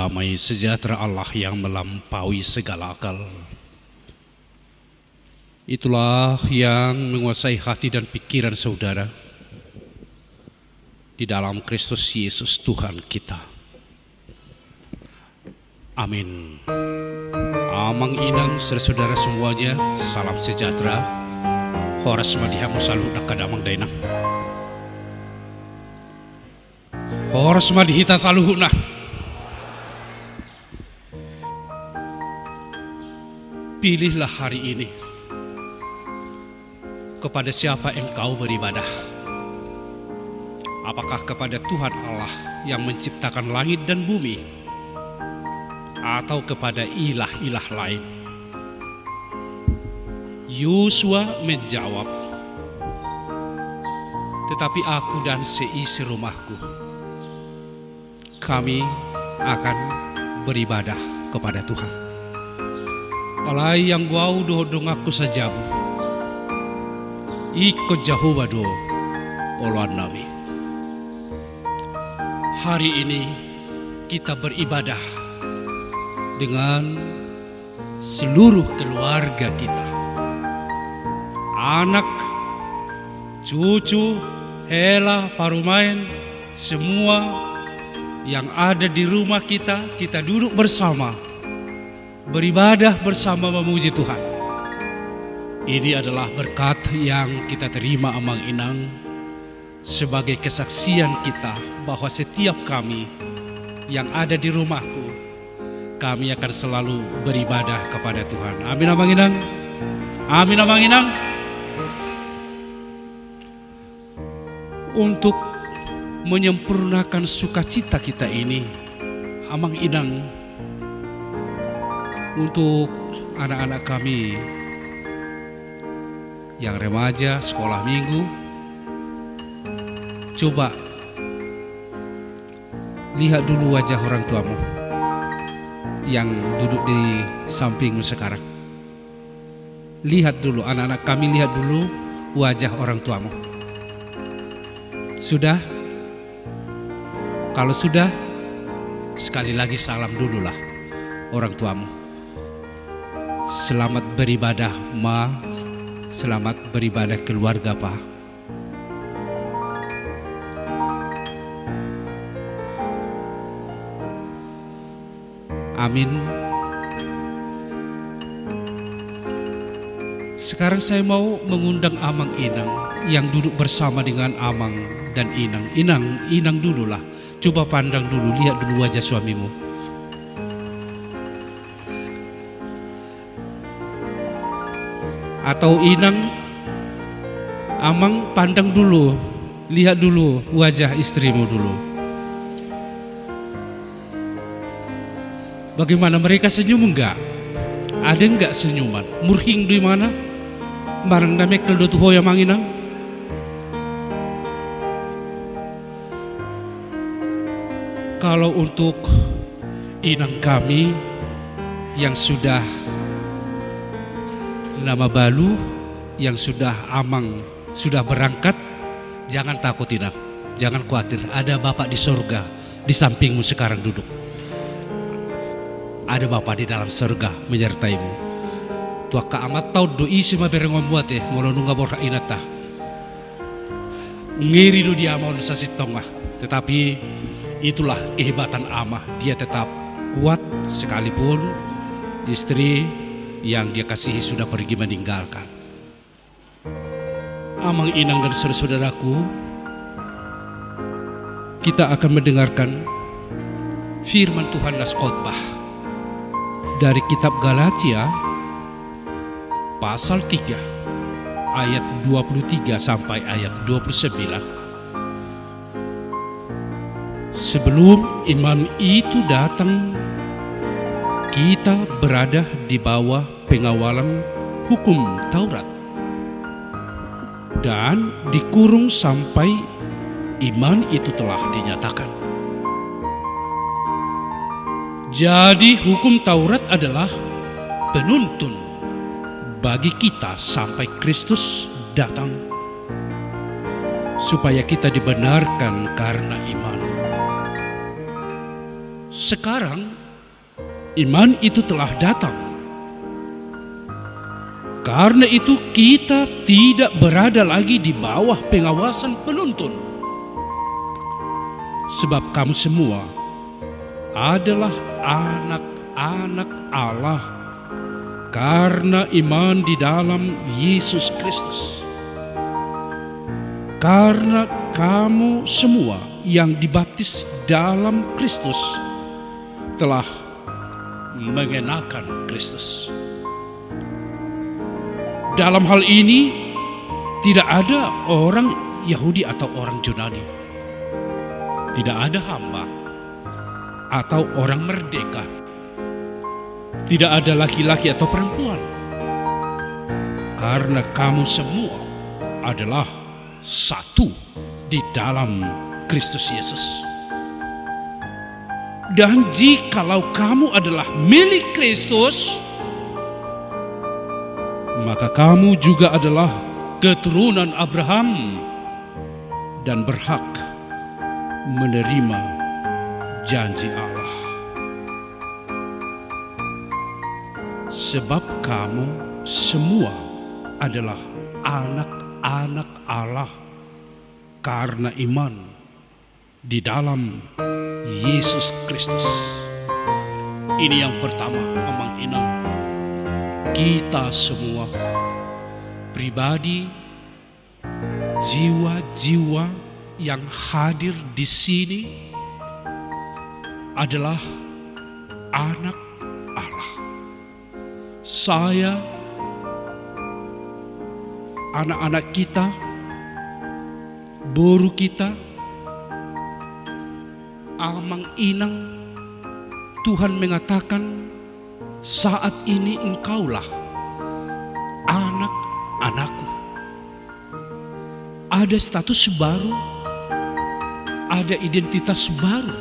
damai sejahtera Allah yang melampaui segala akal. Itulah yang menguasai hati dan pikiran saudara di dalam Kristus Yesus Tuhan kita. Amin. Amang inang saudara semuanya, salam sejahtera. Horas madihamu saluh nakadamang dainang. Horas madihita saluhuna. Pilihlah hari ini kepada siapa engkau beribadah. Apakah kepada Tuhan Allah yang menciptakan langit dan bumi, atau kepada ilah-ilah lain? Yosua menjawab, tetapi aku dan seisi rumahku, kami akan beribadah kepada Tuhan. Alai yang guau dohodong aku sajabu, ikut Jehovah do oloan nami. Hari ini kita beribadah dengan seluruh keluarga kita, anak, cucu, hela, parumain, semua yang ada di rumah kita duduk bersama, beribadah bersama memuji Tuhan. Ini adalah berkat yang kita terima Amang Inang sebagai kesaksian kita bahwa setiap kami yang ada di rumahku, kami akan selalu beribadah kepada Tuhan. Amin Amang Inang. Amin Amang Inang. Untuk menyempurnakan sukacita kita ini, Amang Inang, untuk anak-anak kami yang remaja sekolah minggu, coba lihat dulu wajah orang tuamu yang duduk di sampingmu sekarang. Lihat dulu, anak-anak kami, lihat dulu wajah orang tuamu. Sudah? Kalau sudah, sekali lagi salam dululah orang tuamu. Selamat beribadah Ma, selamat beribadah keluarga Pa. Amin. Sekarang saya mau mengundang Amang Inang yang duduk bersama dengan Amang dan Inang. Inang dululah. Coba pandang dulu, lihat dulu wajah suamimu. Atau Inang, Amang pandang dulu, lihat dulu wajah istrimu dulu. Bagaimana, mereka senyum enggak? Ada enggak senyuman? Murhing di mana? Barang damekel do tuho Amang Inang. Kalau untuk Inang kami yang sudah nama balu, yang sudah Amang sudah berangkat, jangan takut Inang, jangan khawatir. Ada Bapak di surga di sampingmu sekarang duduk. Ada Bapak di dalam surga menyertaimu. Tua ka amat tau doi sima berengom buat molonunga borka inata. Ngiri do dia mau sasitonga, tetapi itulah kehebatan Amah. Dia tetap kuat sekalipun istri yang dia kasihi sudah pergi meninggalkan. Amang Inang dan saudara-saudaraku, kita akan mendengarkan firman Tuhan nas khotbah dari kitab Galatia pasal 3 ayat 23 sampai ayat 29. Sebelum iman itu datang, kita berada di bawah pengawalan hukum Taurat dan dikurung sampai iman itu telah dinyatakan. Jadi hukum Taurat adalah penuntun bagi kita sampai Kristus datang, supaya kita dibenarkan karena iman. Sekarang iman itu telah datang. Karena itu kita tidak berada lagi di bawah pengawasan penuntun. Sebab kamu semua adalah anak-anak Allah karena iman di dalam Yesus Kristus. Karena kamu semua yang dibaptis dalam Kristus telah mengenakan Kristus. Dalam hal ini tidak ada orang Yahudi atau orang Yunani. Tidak ada hamba atau orang merdeka. Tidak ada laki-laki atau perempuan. Karena kamu semua adalah satu di dalam Kristus Yesus. Dan jikalau kamu adalah milik Kristus, maka kamu juga adalah keturunan Abraham dan berhak menerima janji Allah. Sebab kamu semua adalah anak-anak Allah karena iman di dalam Yesus Kristus. Ini yang pertama, Amang Inang. Kita semua pribadi, jiwa-jiwa yang hadir di sini adalah anak Allah. Saya, anak-anak kita, boru kita, Amang Inang, Tuhan mengatakan saat ini engkaulah anak-anakku. Ada status baru, ada identitas baru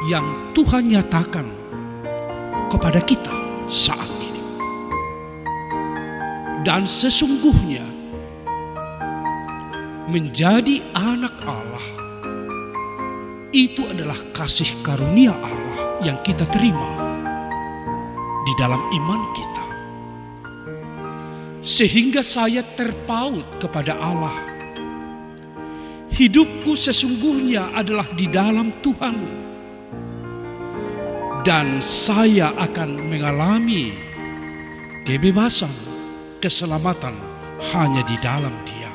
yang Tuhan nyatakan kepada kita saat ini. Dan sesungguhnya menjadi anak Allah itu adalah kasih karunia Allah yang kita terima di dalam iman kita. Sehingga saya terpaut kepada Allah. Hidupku sesungguhnya adalah di dalam Tuhan. Dan saya akan mengalami kebebasan, keselamatan hanya di dalam Dia.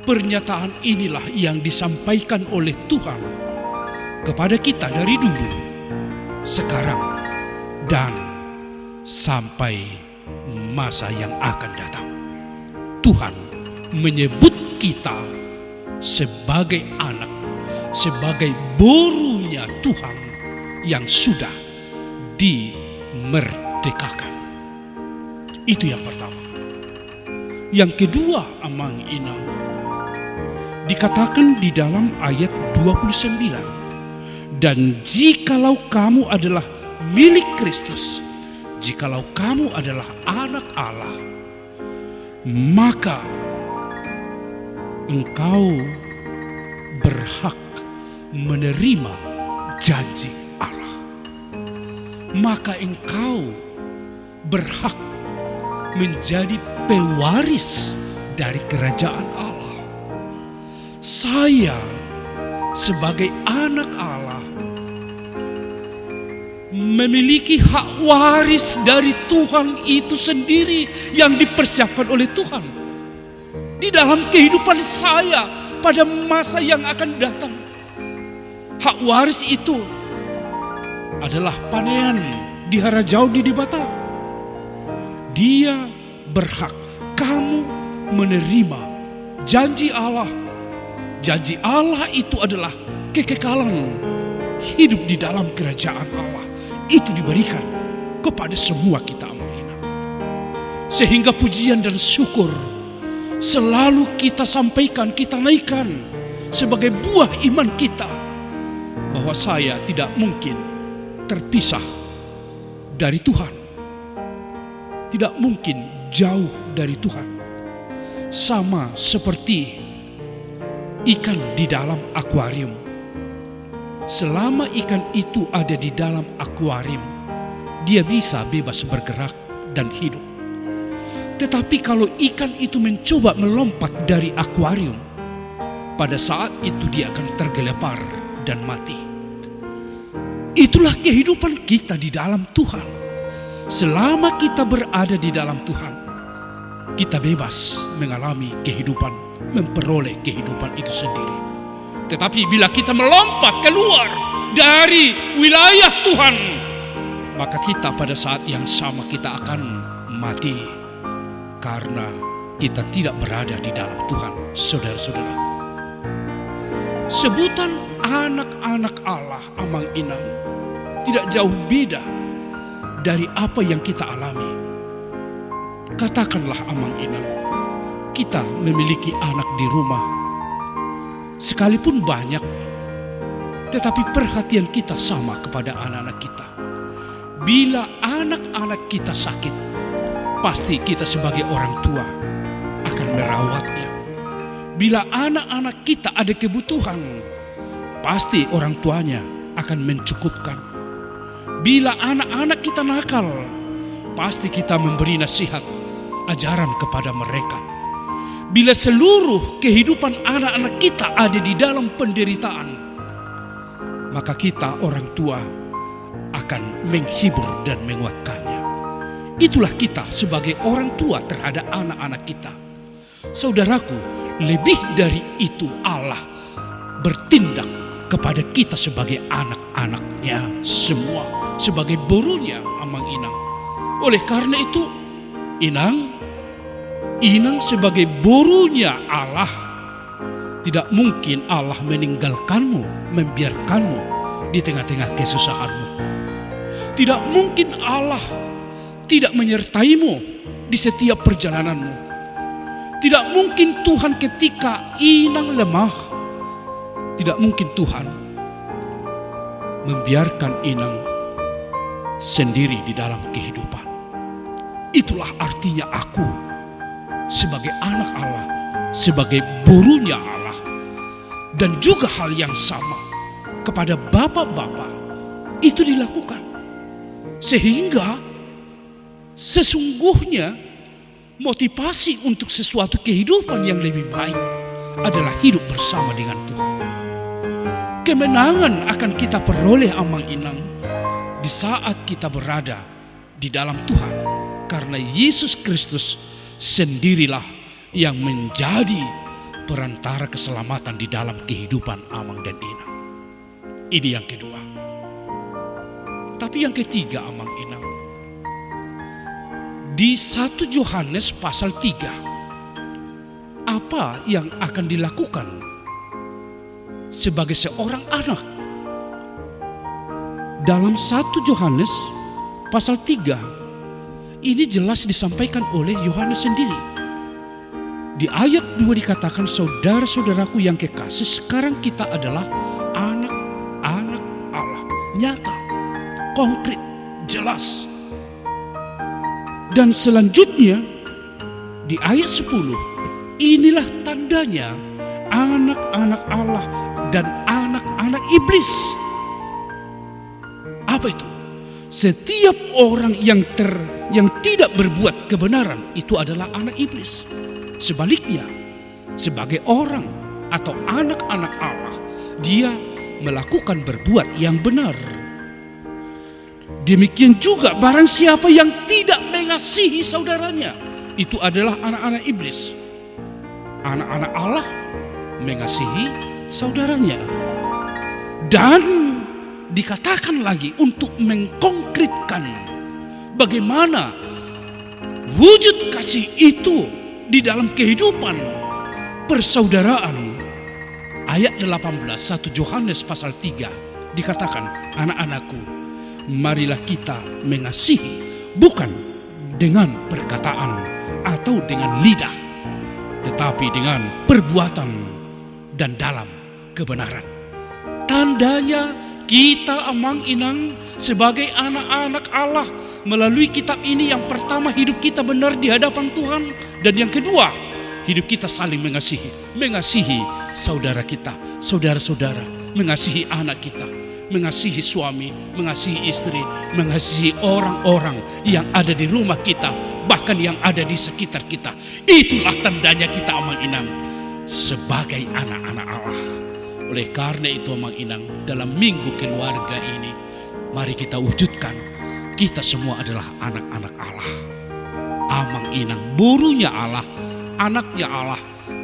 Pernyataan inilah yang disampaikan oleh Tuhan kepada kita dari dulu, sekarang, dan sampai masa yang akan datang. Tuhan menyebut kita sebagai anak, sebagai borunya Tuhan yang sudah dimerdekakan. Itu yang pertama. Yang kedua, Amang Inang, dikatakan di dalam ayat 29, dan jikalau kamu adalah milik Kristus, jikalau kamu adalah anak Allah, maka engkau berhak menerima janji Allah. Maka engkau berhak menjadi pewaris dari kerajaan Allah. Saya sebagai anak Allah memiliki hak waris dari Tuhan itu sendiri yang dipersiapkan oleh Tuhan di dalam kehidupan saya pada masa yang akan datang. Hak waris itu adalah panean di Harajau di Dibata. Dia berhak, kamu menerima janji Allah. Janji Allah itu adalah kekekalan hidup di dalam kerajaan Allah. Itu diberikan kepada semua kita, Amang Inang. Sehingga pujian dan syukur selalu kita sampaikan, kita naikkan sebagai buah iman kita, bahwa saya tidak mungkin terpisah dari Tuhan, tidak mungkin jauh dari Tuhan. Sama seperti ikan di dalam akuarium, selama ikan itu ada di dalam akuarium, dia bisa bebas bergerak dan hidup. Tetapi kalau ikan itu mencoba melompat dari akuarium, pada saat itu dia akan tergelepar dan mati. Itulah kehidupan kita di dalam Tuhan. Selama kita berada di dalam Tuhan, kita bebas mengalami kehidupan, memperoleh kehidupan itu sendiri. Tetapi bila kita melompat keluar dari wilayah Tuhan, maka kita pada saat yang sama kita akan mati. Karena kita tidak berada di dalam Tuhan, saudara-saudaraku. Sebutan anak-anak Allah Amang Inang tidak jauh beda dari apa yang kita alami. Katakanlah Amang Inang, kita memiliki anak di rumah. Sekalipun banyak, tetapi perhatian kita sama kepada anak-anak kita. Bila anak-anak kita sakit, pasti kita sebagai orang tua akan merawatnya. Bila anak-anak kita ada kebutuhan, pasti orang tuanya akan mencukupkan. Bila anak-anak kita nakal, pasti kita memberi nasihat, ajaran kepada mereka. Bila seluruh kehidupan anak-anak kita ada di dalam penderitaan, maka kita orang tua akan menghibur dan menguatkannya. Itulah kita sebagai orang tua terhadap anak-anak kita. Saudaraku, lebih dari itu Allah bertindak kepada kita sebagai anak-anaknya semua, sebagai burunya Amang Inang. Oleh karena itu, Inang sebagai burunya Allah, tidak mungkin Allah meninggalkanmu, membiarkanmu di tengah-tengah kesusahanmu. Tidak mungkin Allah tidak menyertaimu di setiap perjalananmu. Tidak mungkin Tuhan ketika Inang lemah, tidak mungkin Tuhan membiarkan Inang sendiri di dalam kehidupan. Itulah artinya aku sebagai anak Allah, sebagai burunya Allah. Dan juga hal yang sama kepada bapak-bapak itu dilakukan. Sehingga sesungguhnya motivasi untuk sesuatu kehidupan yang lebih baik adalah hidup bersama dengan Tuhan. Kemenangan akan kita peroleh Amang Inang di saat kita berada di dalam Tuhan. Karena Yesus Kristus sendirilah yang menjadi perantara keselamatan di dalam kehidupan Amang dan Inang. Ini yang kedua. Tapi yang ketiga Amang Inang, di 1 Yohanes pasal 3, apa yang akan dilakukan sebagai seorang anak? Dalam 1 Yohanes pasal 3, ini jelas disampaikan oleh Yohanes sendiri. Di ayat 2 dikatakan, saudara-saudaraku yang kekasih, sekarang kita adalah anak-anak Allah. Nyata, konkret, jelas. Dan selanjutnya di ayat 10, inilah tandanya anak-anak Allah dan anak-anak iblis. Apa itu? Setiap orang yang tidak berbuat kebenaran itu adalah anak iblis. Sebaliknya, sebagai orang atau anak-anak Allah, dia melakukan berbuat yang benar. Demikian juga barang siapa yang tidak mengasihi saudaranya, itu adalah anak-anak iblis. Anak-anak Allah mengasihi saudaranya. Dan dikatakan lagi untuk mengkonkretkan bagaimana wujud kasih itu di dalam kehidupan persaudaraan. Ayat 18 1 Yohanes pasal 3 dikatakan, anak-anakku, marilah kita mengasihi bukan dengan perkataan atau dengan lidah, tetapi dengan perbuatan dan dalam kebenaran. Tandanya kita Amang Inang sebagai anak-anak Allah melalui kitab ini, yang pertama hidup kita benar di hadapan Tuhan, dan yang kedua hidup kita saling mengasihi saudara kita, saudara-saudara mengasihi anak kita, mengasihi suami, mengasihi istri, mengasihi orang-orang yang ada di rumah kita, bahkan yang ada di sekitar kita. Itulah tandanya kita Amang Inang sebagai anak-anak Allah. Oleh karena itu Amang Inang, dalam minggu keluarga ini, mari kita wujudkan kita semua adalah anak-anak Allah. Amang Inang burunya Allah, anaknya Allah.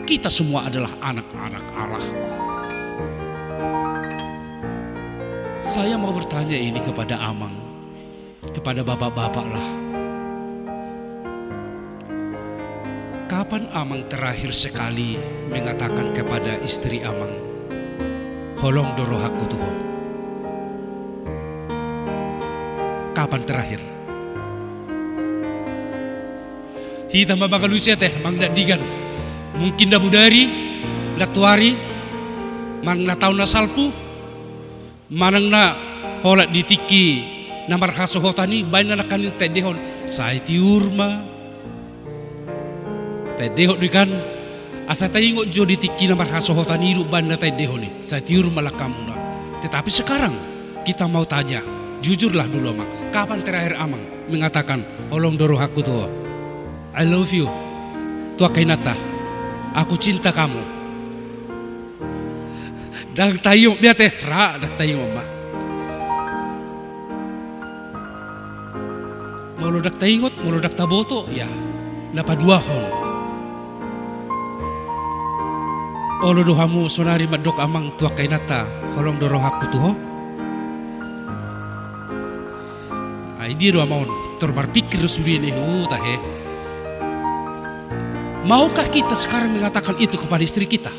Kita semua adalah anak-anak Allah. Saya mau bertanya ini kepada Amang, kepada bapak-bapak lah. Kapan Amang terakhir sekali mengatakan kepada istri Amang, "Holong doro hakku tuh"? Kapan terakhir? Hita mabagalusia teh, mang digan. Mungkin dabu dari, dak tuari, mang na tahu na salpu, manang na holat ditiki, namar haso hotani, bain na kanin teh dehon, saya tiurma, teh dehon dikan, asa tayi ngok jo ditiki namar haso hotani iru bain na teh dehon ni, saya tiurma lah kamu na. Tetapi sekarang kita mau tanya, jujurlah dulu Amang, kapan terakhir Amang mengatakan, "Holong doro hakku tuh, I love you, tua kainata, aku cinta kamu." Dak tayong dia teh ra, dak tayong mah. Molo dak tayingot, molo dak taboto, ya, napa dua hon. Olo dohamu sonari madok Amang tua kainata, holong doro hakku tuh. Ay dia doa mau terberpikir suri ini, tahe. Maukah kita sekarang mengatakan itu kepada istri kita?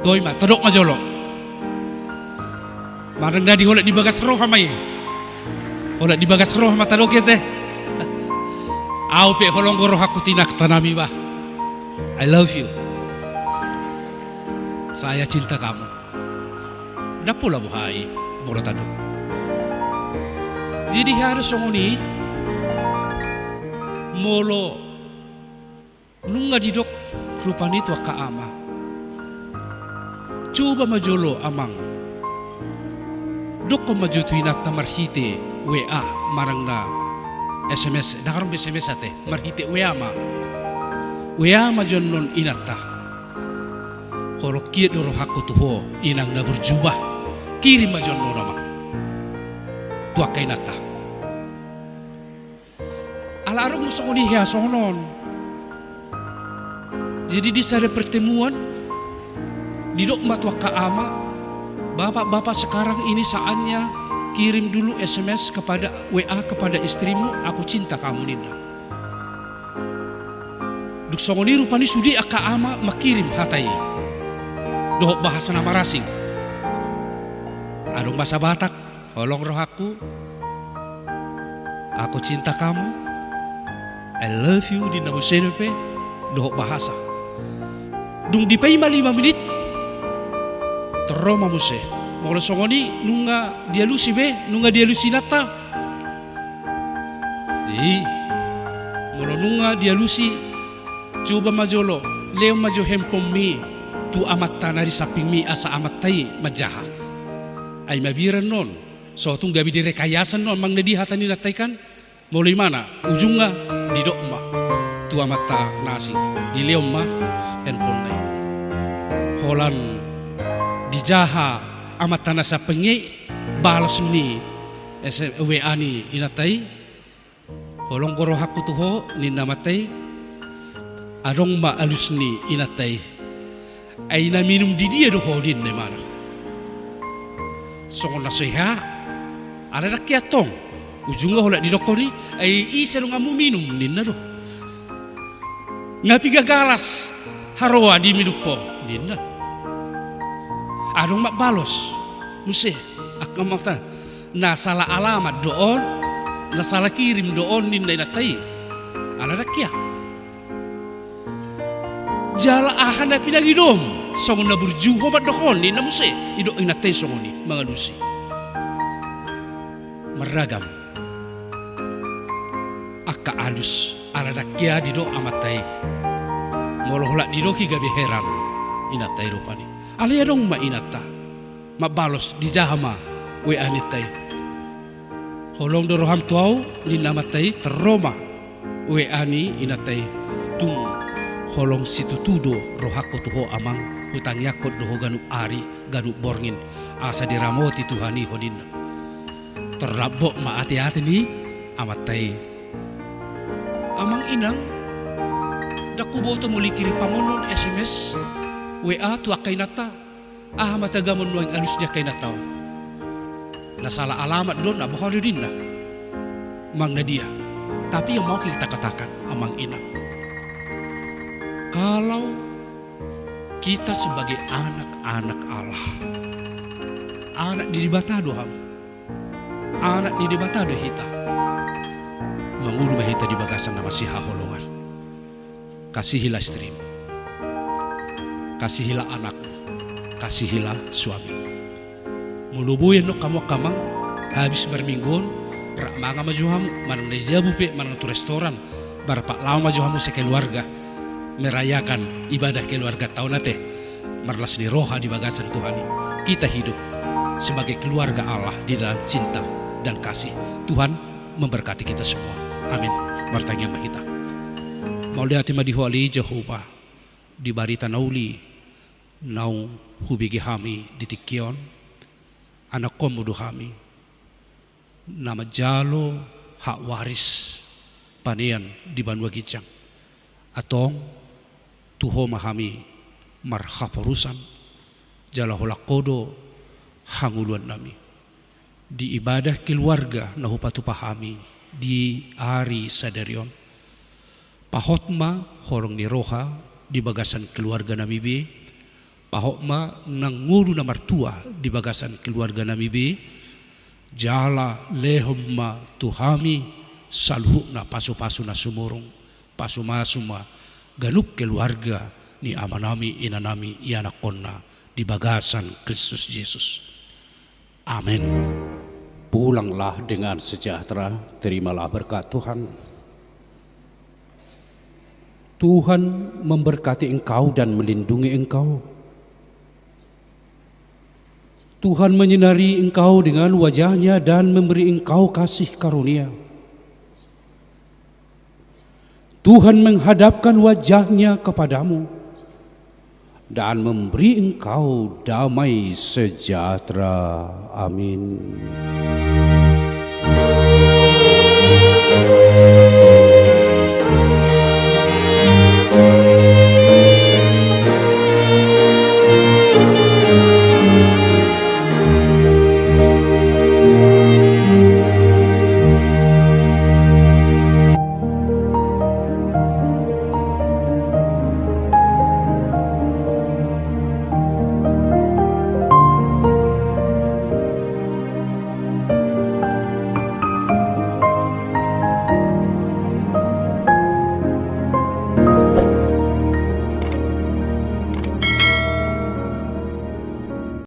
Doi ma, tadok majolo. Marang nadi holat di bagas roh hamai. Holat di bagas roh mata tadok ya teh. Au pe holong goro hakku tinak tanami bah. I love you. Saya cinta kamu. Dah pula buhai, boro tadok. Jadi harus songoni molo nunga didok rupani tu ka ama. Coba majolo Amang. Dok ko majutuina tamarhite WA marang na SMS. Nakarong SMS ate marhite WA ma. WA majon non inata. Koro kiet doro hakku tuho inang na berjubah. Kirim majon non nama. Tua kainata. Ala arong musokoni hea sonon. Jadi di sana pertemuan didok matua ka ama, bapak-bapak sekarang ini saatnya kirim dulu SMS kepada WA kepada istrimu, "Aku cinta kamu Nina." Duk songoni rupani sudi aka ama makirim hatai. Doh bahasa nama rasing. Adong bahasa Batak, "Holong roh aku cinta kamu, I love you" di nama senepe, doh bahasa. Dung dipaima 5 menit, teroma muse. Mau songoni nunga dia lusi be, nunga dia lusi nata. Mau nunga dia lusi, coba majolo, leo majo hempom mi, tu amat tanari saping mi asa amat tai majaha. Ay mabiran non, so tung gabi direkayasan non, mang nadi hatani natai kan, mulai mana, ujungnya di dokma, tu amat ta nasi, di leo ma, handphone nai. Holan dijaha amat tanah sa pengi balas ni WA ni inatai holong goro hakku tuho ni namatai adong ma alus ni inatai ay na minum di dia doho din ne mana songon na seha ada rakyatong ujungnya hola di doko ni ay isa ngamu minum ninna do ngapi gagalas haroa di minupo ninna. Adong mak balos, musih, akam mata, na salah alamat doon, na salah kirim doon ninday natai, ala rakyat. Jala ahan na pinagidom, songon na burjuho bat doon, ni na musih, ido ang natai songon ni, mga lusi. Meragam, akka alus, ala rakyat dido amatay, molohulak dido ki gabi heran, inatay rupani. Alaya dong ma inata. mabalos di jahama we anitai. Holong do roham tuau ni namatai teroma we ani inatai tung holong situ tudo rohako tuho amang hutang yakot doho ganu ari ganu borngin asa diramoti Tuhani hodina. Terrabok ma ati-ati ni amatai amang inang dakubo to muli kiri pangonon SMS WA tu akay nata matagamon nuang alus niya kay nataw nasala alamat doon abaho din na mang na dia. Tapi yang mau kita katakan amang ina, kalau kita sebagai anak-anak Allah, anak didibatado ham, anak didibatado hita, mangulu mahita di bagasan nama si haholongan. Kasihilah istrimu, kasihilah anakmu, kasihilah suami. Mulubuyan no kamu kamang habis bermingguan, rak manga majuham, manang najabu pe, manang tu restoran, barpak lama majuhamu sekeluarga merayakan ibadah keluarga tahun nate, marlas di roha di bagasan Tuhan. Kita hidup sebagai keluarga Allah di dalam cinta dan kasih. Tuhan memberkati kita semua. Amin. Martanya mahita. Mau lihat madihuali Jehovah di barita nauli nau hubigi hami di tikion anak komudu hami nama jalo hak waris panian di Banua Gicang atong tuho mahami marhaporusan jalaholakodo hanguluan nami di ibadah keluarga nahupatu pahami di hari sadarion pahotma horong ni roha di bagasan keluarga nami be, pahotma nangulu na martua di bagasan keluarga nami be, jala lehomma tuhami salhu na pasu-pasu na sumurong pasu-masuma ganup keluarga ni amanami inanami ianakonna di bagasan Kristus Yesus. Amin. Pulanglah dengan sejahtera, terimalah berkat Tuhan. Tuhan memberkati engkau dan melindungi engkau. Tuhan menyinari engkau dengan wajahnya dan memberi engkau kasih karunia. Tuhan menghadapkan wajahnya kepadamu dan memberi engkau damai sejahtera. Amin.